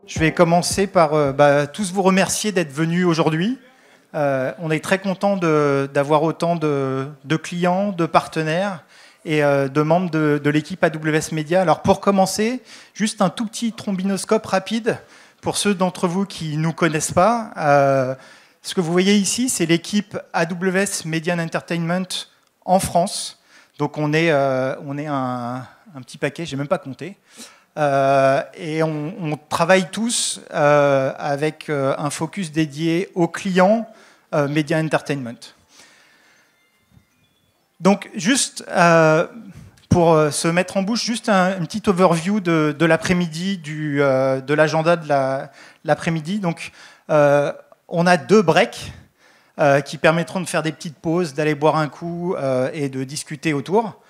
Je vais commencer par tous vous remercier d'être venus aujourd'hui. On est très content d'avoir autant de clients, de partenaires et de membres de l'équipe AWS Media. Alors pour commencer, juste un tout petit trombinoscope rapide pour ceux d'entre vous qui ne nous connaissent pas. Ce que vous voyez ici, c'est l'équipe AWS Media and Entertainment en France. Donc on est un petit paquet, je n'ai même pas compté. Et on travaille tous avec un focus dédié aux clients Media Entertainment. Donc juste pour se mettre en bouche, juste une petite overview de l'après-midi, de l'agenda de l'après-midi. Donc on a 2 breaks qui permettront de faire des petites pauses, d'aller boire un coup et de discuter autour.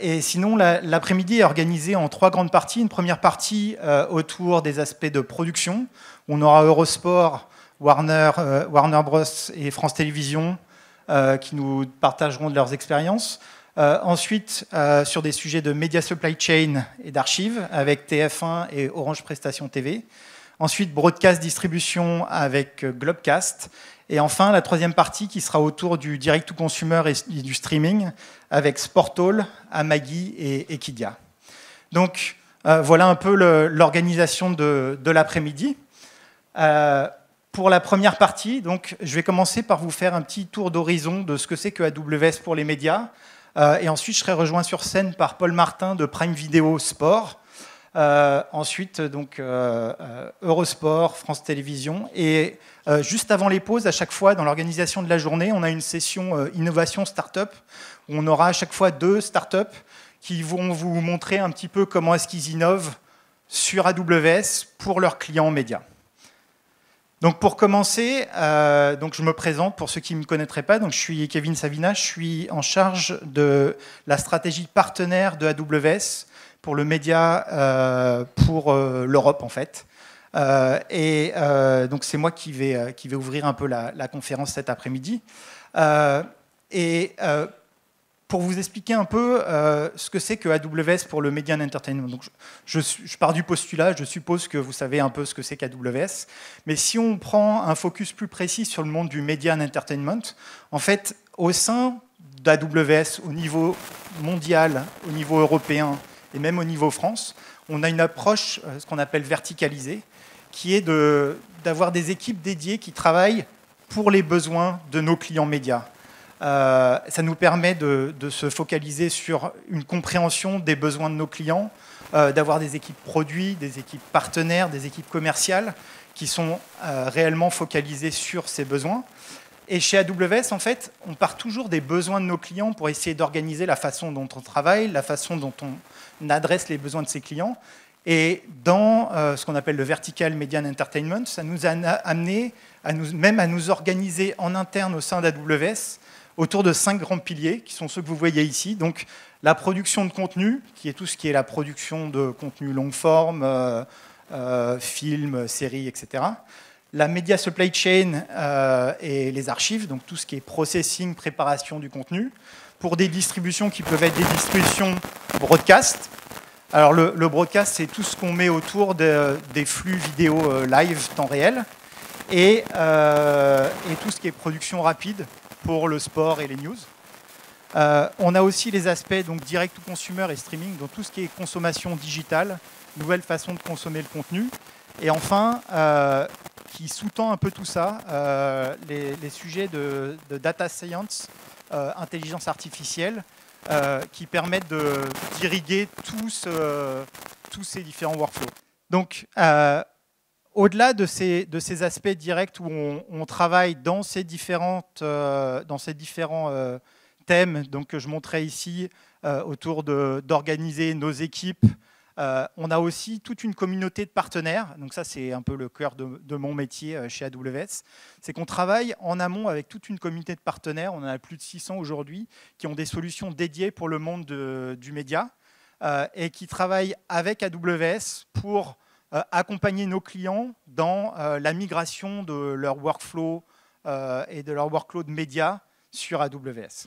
Et sinon, l'après-midi est organisé en 3 grandes parties. Une première partie autour des aspects de production. On aura Eurosport, Warner Bros. Et France Télévisions qui nous partageront de leurs expériences. Ensuite, sur des sujets de Media Supply Chain et d'archives avec TF1 et Orange Prestations TV. Ensuite, Broadcast Distribution avec Globecast. Et enfin, la 3e partie qui sera autour du direct-to-consumer et du streaming avec Sportall, Amagi et Equidia. Donc, voilà un peu l'organisation de l'après-midi. Pour la première partie, donc, je vais commencer par vous faire un petit tour d'horizon de ce que c'est que AWS pour les médias. Et ensuite, je serai rejoint sur scène par Paul Martin de Prime Video Sport. Ensuite, donc, Eurosport, France Télévisions. Et juste avant les pauses, à chaque fois, dans l'organisation de la journée, on a une session innovation start-up, où on aura à chaque fois 2 start-up qui vont vous montrer un petit peu comment est-ce qu'ils innovent sur AWS pour leurs clients médias. Donc pour commencer, donc je me présente pour ceux qui ne me connaîtraient pas. Donc je suis Kevin Savina, je suis en charge de la stratégie partenaire de AWS pour le média pour l'Europe en fait. Donc c'est moi qui vais ouvrir un peu la conférence cet après-midi. Pour vous expliquer un peu ce que c'est que AWS pour le Media and Entertainment. Donc je pars du postulat, je suppose que vous savez un peu ce que c'est qu'AWS. Mais si on prend un focus plus précis sur le monde du Media and Entertainment, en fait, au sein d'AWS, au niveau mondial, au niveau européen et même au niveau France, on a une approche, ce qu'on appelle verticalisée, qui est d'avoir des équipes dédiées qui travaillent pour les besoins de nos clients médias. Ça nous permet de se focaliser sur une compréhension des besoins de nos clients, d'avoir des équipes produits, des équipes partenaires, des équipes commerciales qui sont réellement focalisées sur ces besoins. Et chez AWS, en fait, on part toujours des besoins de nos clients pour essayer d'organiser la façon dont on travaille, la façon dont on adresse les besoins de ses clients. Et dans ce qu'on appelle le Vertical Media and Entertainment, ça nous a amené à nous organiser en interne au sein d'AWS autour de 5 grands piliers, qui sont ceux que vous voyez ici. Donc, la production de contenu, qui est tout ce qui est la production de contenu long forme, films, séries, etc. La Media Supply Chain et les archives, donc tout ce qui est processing, préparation du contenu, pour des distributions qui peuvent être des distributions broadcast. Alors, le broadcast, c'est tout ce qu'on met autour des flux vidéo live temps réel, et tout ce qui est production rapide, pour le sport et les news. On a aussi les aspects donc direct to consumer et streaming, donc tout ce qui est consommation digitale, nouvelle façon de consommer le contenu. Et enfin, qui sous-tend un peu tout ça, les sujets de data science, intelligence artificielle, qui permettent d'irriguer tous ces différents workflows. Donc, au-delà de ces aspects directs où on travaille dans ces différents thèmes donc, que je montrais ici, autour d'organiser nos équipes, on a aussi toute une communauté de partenaires. Donc ça, c'est un peu le cœur de mon métier chez AWS. C'est qu'on travaille en amont avec toute une communauté de partenaires. On en a plus de 600 aujourd'hui qui ont des solutions dédiées pour le monde du média et qui travaillent avec AWS pour accompagner nos clients dans la migration de leur workflow et de leur workload média sur AWS.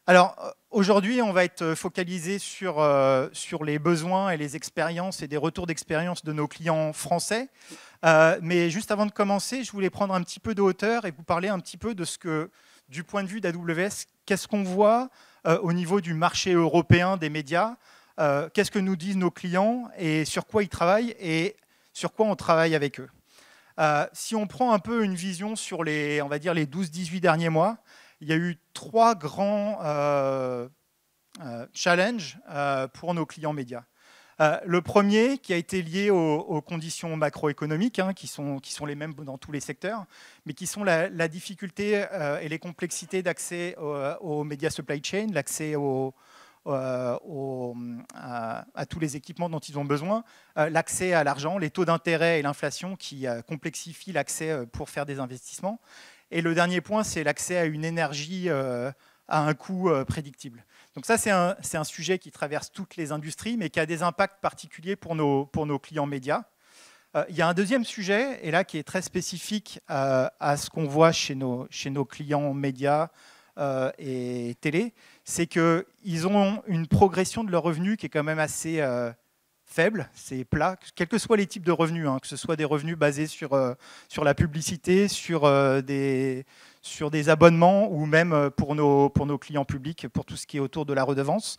Alors, aujourd'hui, on va être focalisé sur les besoins et les expériences et des retours d'expérience de nos clients français. Mais juste avant de commencer, je voulais prendre un petit peu de hauteur et vous parler un petit peu de ce que, du point de vue d'AWS, qu'est-ce qu'on voit au niveau du marché européen des médias, qu'est-ce que nous disent nos clients et sur quoi ils travaillent et sur quoi on travaille avec eux. Si on prend un peu une vision sur les, on va dire, les 12-18 derniers mois, il y a eu 3 grands challenges pour nos clients médias. Le premier, qui a été lié aux conditions macroéconomiques, hein, qui sont les mêmes dans tous les secteurs, mais qui sont la difficulté et les complexités d'accès aux médias supply chain, l'accès à tous les équipements dont ils ont besoin, l'accès à l'argent, les taux d'intérêt et l'inflation qui complexifient l'accès pour faire des investissements. Et le dernier point, c'est l'accès à une énergie à un coût prédictible. Donc ça, c'est un sujet qui traverse toutes les industries, mais qui a des impacts particuliers pour nos clients médias. Il y a un deuxième sujet, et là qui est très spécifique à ce qu'on voit chez nos clients médias et télé, c'est qu'ils ont une progression de leurs revenus qui est quand même assez faible, c'est plat, quels que soient les types de revenus, hein, que ce soit des revenus basés sur la publicité, sur des abonnements ou même pour nos clients publics, pour tout ce qui est autour de la redevance.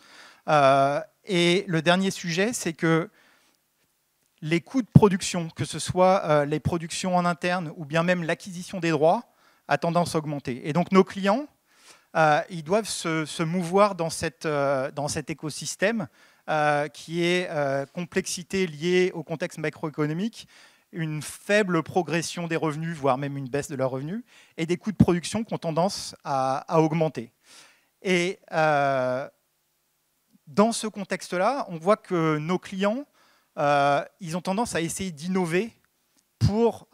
Et le dernier sujet, c'est que les coûts de production, que ce soit les productions en interne ou bien même l'acquisition des droits, a tendance à augmenter. Et donc nos clients, ils doivent se mouvoir dans cet écosystème qui est complexité liée au contexte macroéconomique, une faible progression des revenus, voire même une baisse de leurs revenus, et des coûts de production qui ont tendance à augmenter. Et dans ce contexte-là, on voit que nos clients, ils ont tendance à essayer d'innover pour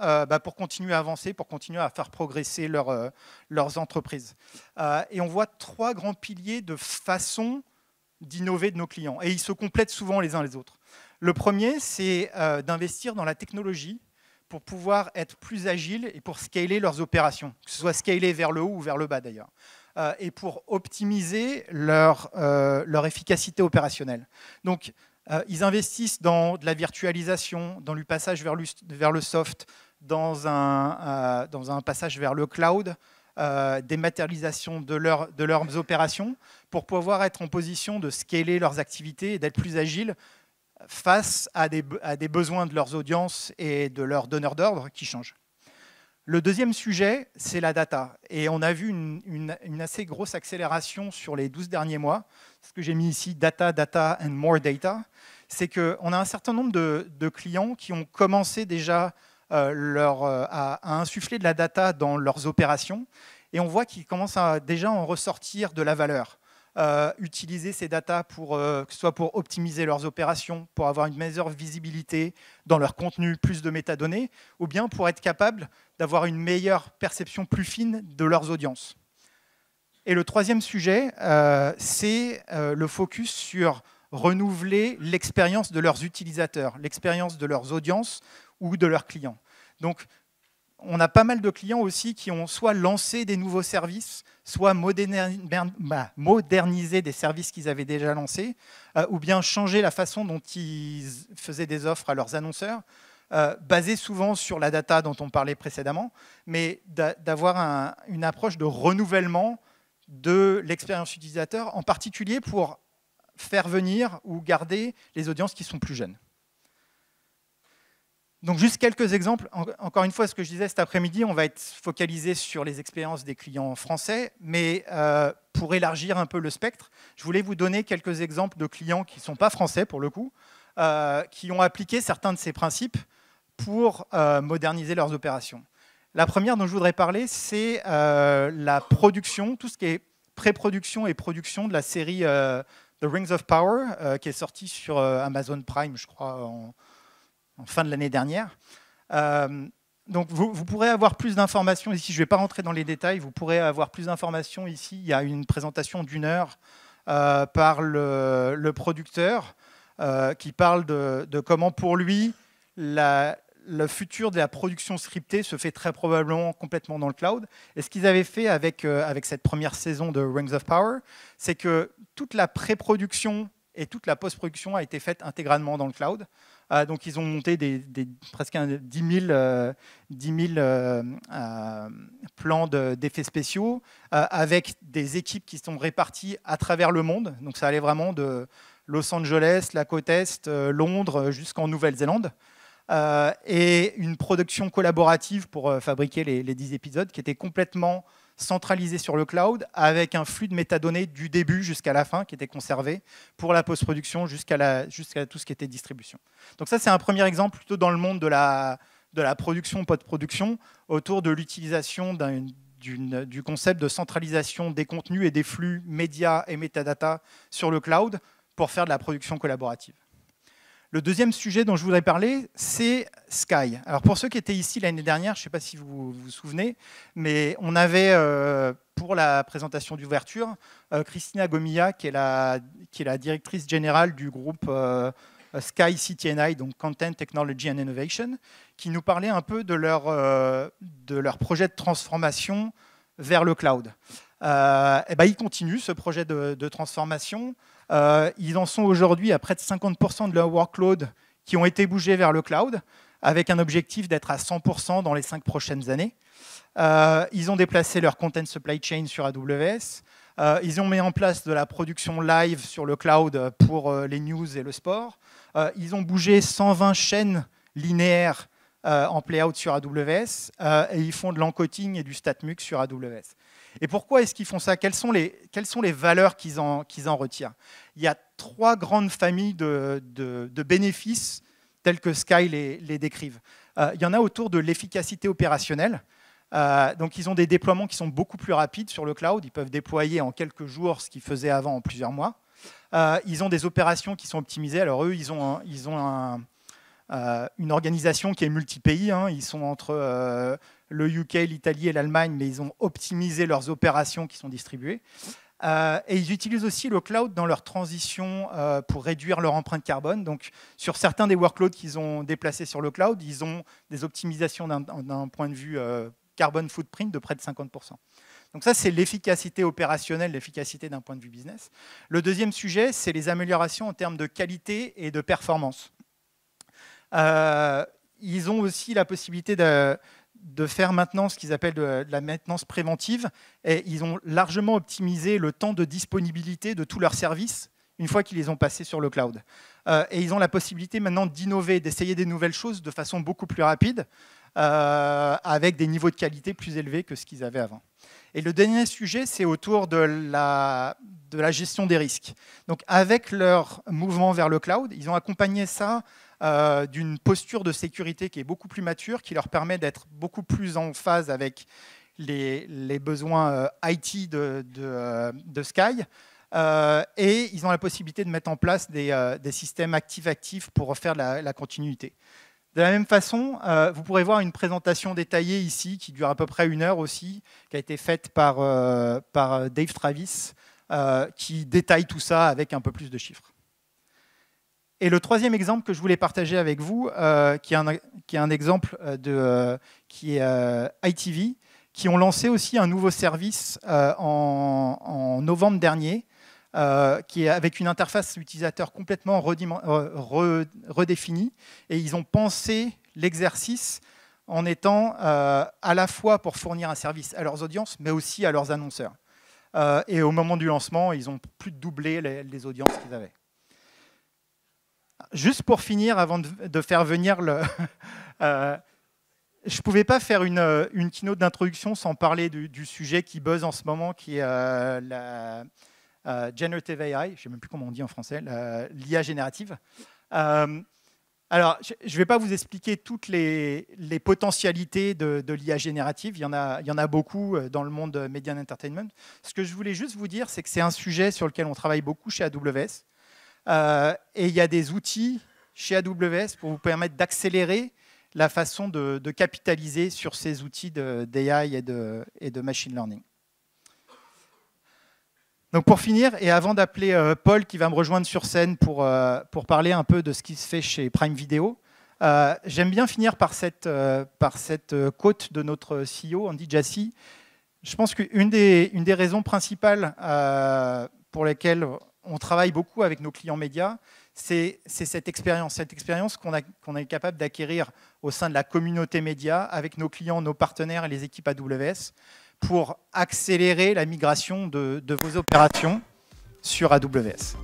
continuer à avancer, pour continuer à faire progresser leurs entreprises. Et on voit 3 grands piliers de façon d'innover de nos clients. Et ils se complètent souvent les uns les autres. Le premier, c'est d'investir dans la technologie pour pouvoir être plus agile et pour scaler leurs opérations, que ce soit scaler vers le haut ou vers le bas d'ailleurs, et pour optimiser leur efficacité opérationnelle. Donc, ils investissent dans de la virtualisation, dans le passage vers le soft, dans un passage vers le cloud, dématérialisation de leurs opérations pour pouvoir être en position de scaler leurs activités et d'être plus agiles face à des besoins de leurs audiences et de leurs donneurs d'ordre qui changent. Le deuxième sujet, c'est la data. Et on a vu une assez grosse accélération sur les 12 derniers mois. Ce que j'ai mis ici, data, data and more data. C'est qu'on a un certain nombre de clients qui ont commencé déjà à insuffler de la data dans leurs opérations. Et on voit qu'ils commencent déjà à en ressortir de la valeur. Utiliser ces datas que ce soit pour optimiser leurs opérations, pour avoir une meilleure visibilité dans leur contenu, plus de métadonnées, ou bien pour être capable d'avoir une meilleure perception plus fine de leurs audiences. Et le troisième sujet, c'est le focus sur renouveler l'expérience de leurs utilisateurs, l'expérience de leurs audiences ou de leurs clients. Donc, on a pas mal de clients aussi qui ont soit lancé des nouveaux services, soit modernisé des services qu'ils avaient déjà lancés, ou bien changé la façon dont ils faisaient des offres à leurs annonceurs, basées souvent sur la data dont on parlait précédemment, mais d'avoir une approche de renouvellement de l'expérience utilisateur, en particulier pour faire venir ou garder les audiences qui sont plus jeunes. Donc juste quelques exemples. Encore une fois, ce que je disais cet après-midi, on va être focalisé sur les expériences des clients français, mais pour élargir un peu le spectre, je voulais vous donner quelques exemples de clients qui ne sont pas français pour le coup, qui ont appliqué certains de ces principes pour moderniser leurs opérations. La première dont je voudrais parler, c'est la production, tout ce qui est pré-production et production de la série The Rings of Power, qui est sortie sur Amazon Prime, je crois, en fin de l'année dernière. Donc vous pourrez avoir plus d'informations ici. Je ne vais pas rentrer dans les détails. Vous pourrez avoir plus d'informations ici. Il y a une présentation d'1 heure par le producteur qui parle de comment pour lui le futur de la production scriptée se fait très probablement complètement dans le cloud. Et ce qu'ils avaient fait avec cette première saison de Rings of Power, c'est que toute la pré-production et toute la post-production a été faite intégralement dans le cloud. Donc ils ont monté presque 10 000 plans d'effets spéciaux avec des équipes qui sont réparties à travers le monde. Donc ça allait vraiment de Los Angeles, la côte Est, Londres, jusqu'en Nouvelle-Zélande. Et une production collaborative pour fabriquer les 10 épisodes qui était complètement centralisée sur le cloud avec un flux de métadonnées du début jusqu'à la fin qui était conservé pour la post-production jusqu'à tout ce qui était distribution. Donc ça, c'est un premier exemple plutôt dans le monde de la production, post-production, autour de l'utilisation du concept de centralisation des contenus et des flux médias et métadata sur le cloud pour faire de la production collaborative. Le deuxième sujet dont je voudrais parler, c'est Sky. Alors pour ceux qui étaient ici l'année dernière, je ne sais pas si vous vous souvenez, mais on avait, pour la présentation d'ouverture, Christina Gomilla, qui est la directrice générale du groupe Sky CTNI, donc Content Technology and Innovation, qui nous parlait un peu de leur projet de transformation vers le cloud. Ils continuent ce projet de transformation. Ils en sont aujourd'hui à près de 50% de leur workload qui ont été bougés vers le cloud, avec un objectif d'être à 100% dans les 5 prochaines années. Ils ont déplacé leur content supply chain sur AWS. Ils ont mis en place de la production live sur le cloud pour les news et le sport. Ils ont bougé 120 chaînes linéaires en playout sur AWS et ils font de l'encoding et du StatMux sur AWS. Et pourquoi est-ce qu'ils font ça? Quelles sont les valeurs qu'ils en retirent? Il y a 3 grandes familles de bénéfices tels que Sky les décrivent. Il y en a autour de l'efficacité opérationnelle. Donc ils ont des déploiements qui sont beaucoup plus rapides sur le cloud. Ils peuvent déployer en quelques jours ce qu'ils faisaient avant en plusieurs mois. Ils ont des opérations qui sont optimisées. Alors eux, ils ont une organisation qui est multi-pays. Ils sont entre le UK, l'Italie et l'Allemagne, mais ils ont optimisé leurs opérations qui sont distribuées. Et ils utilisent aussi le cloud dans leur transition pour réduire leur empreinte carbone. Donc, sur certains des workloads qu'ils ont déplacés sur le cloud, ils ont des optimisations d'un point de vue carbon footprint de près de 50%. Donc ça, c'est l'efficacité opérationnelle, l'efficacité d'un point de vue business. Le deuxième sujet, c'est les améliorations en termes de qualité et de performance. Ils ont aussi la possibilité de faire maintenant ce qu'ils appellent de la maintenance préventive. Et ils ont largement optimisé le temps de disponibilité de tous leurs services une fois qu'ils les ont passés sur le cloud. Et ils ont la possibilité maintenant d'innover, d'essayer des nouvelles choses de façon beaucoup plus rapide, avec des niveaux de qualité plus élevés que ce qu'ils avaient avant. Et le dernier sujet, c'est autour de la gestion des risques. Donc, avec leur mouvement vers le cloud, ils ont accompagné ça d'une posture de sécurité qui est beaucoup plus mature, qui leur permet d'être beaucoup plus en phase avec les besoins IT de Sky. Et ils ont la possibilité de mettre en place des systèmes actifs pour faire la continuité. De la même façon, vous pourrez voir une présentation détaillée ici, qui dure à peu près 1 heure aussi, qui a été faite par Dave Travis, qui détaille tout ça avec un peu plus de chiffres. Et le troisième exemple que je voulais partager avec vous, qui est un exemple qui est ITV, qui ont lancé aussi un nouveau service en novembre dernier, qui est avec une interface utilisateur complètement redéfinie. Et ils ont pensé l'exercice en étant à la fois pour fournir un service à leurs audiences, mais aussi à leurs annonceurs. Et au moment du lancement, ils ont plus de doublé les audiences qu'ils avaient. Juste pour finir, avant de faire venir le... je ne pouvais pas faire une keynote d'introduction sans parler du sujet qui buzz en ce moment, qui est la Generative AI, je ne sais même plus comment on dit en français, l'IA générative. Alors, je ne vais pas vous expliquer toutes les potentialités de l'IA générative. Il y en a beaucoup dans le monde Media and Entertainment. Ce que je voulais juste vous dire, c'est que c'est un sujet sur lequel on travaille beaucoup chez AWS. Et il y a des outils chez AWS pour vous permettre d'accélérer la façon de capitaliser sur ces outils d'AI et de machine learning. Donc pour finir, et avant d'appeler Paul qui va me rejoindre sur scène pour parler un peu de ce qui se fait chez Prime Video, J'aime bien finir par cette quote de notre CEO, Andy Jassy. Je pense qu'une des raisons principales pour lesquelles on travaille beaucoup avec nos clients médias, c'est cette expérience qu'on est capable d'acquérir au sein de la communauté média avec nos clients, nos partenaires et les équipes AWS pour accélérer la migration de vos opérations sur AWS.